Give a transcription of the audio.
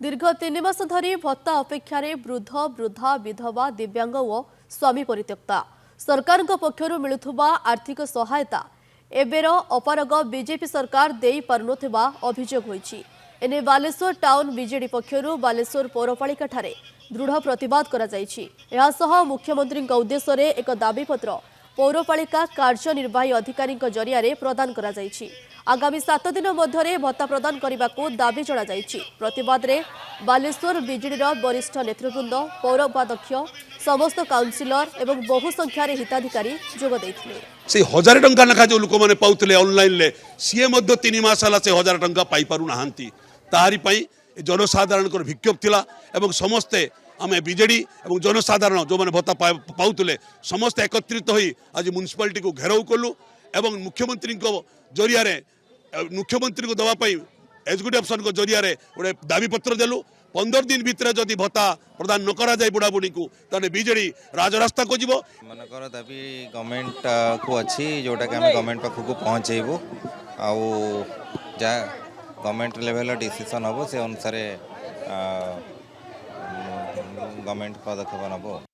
दीर्घ 3 मास धरी भत्ता अपेक्षार वृद्ध वृद्धा विधवा दिव्यांग और स्वामी परित्यक्ता सरकार पक्षर मिलुवा आर्थिक सहायता एबेर अपारग बीजेपी सरकार दे पारुनथिबा अभियोग होईछि। एने बालेश्वर टाउन बीजेडी पक्षर बालेश्वर पौरपालिका ठारे दृढ़ प्रतिवाद करा जायछि। एहा सह मुख्यमंत्री उद्देश्य एक दाबीपत्र पौरपालिका कार्यनिर्वाही अधिकारी जरिया प्रदान करा जायछि। आगामी 7 दिन मध्य भत्ता प्रदान करने को दाबी जणा जायछि। प्रतिवाद रे बालेश्वर बीजेडी वरिष्ठ नेतृवृंद पौरोपाध्यक्ष समस्त काउंसिलर एवं बहु संख्यार हिताधिकारी जोग देथिले। से 1000 टंका लेखा जो लोक मैंने पाउतले ऑनलाइन ले सीए मध्य 3 मास हला से 1000 टंका पाई पारु नाहंती। ताहारी पई जनसाधारण को विक्षोभ थिला एवं समस्ते आमे बीजेडी एवं जनसाधारण जो मैंने भत्ता पाउतले समस्त एकत्रित होई आज म्युनिसिपालिटी को घेराव कलु एवं मुख्यमंत्री को जरिया रे मुख्यमंत्री को दवा एग्जीक्यूटिव अफिसर को जरिया रे गोटे दाबीपत्र देलु। 15 दिन भितर जदि भत्ता प्रदान न करा जाए बुढ़ा बुढ़ी को ताने बीजेडी राजरास्ता को जीवो। मनकर दाबी गवर्नमेंट को अच्छी जोटा कि गवर्नमेंट पाख को पहुँचेबू आउ जा गवर्नमेंट लेवल डिसीजन हम से अनुसार गवर्नमेंट पदक्षेप नब।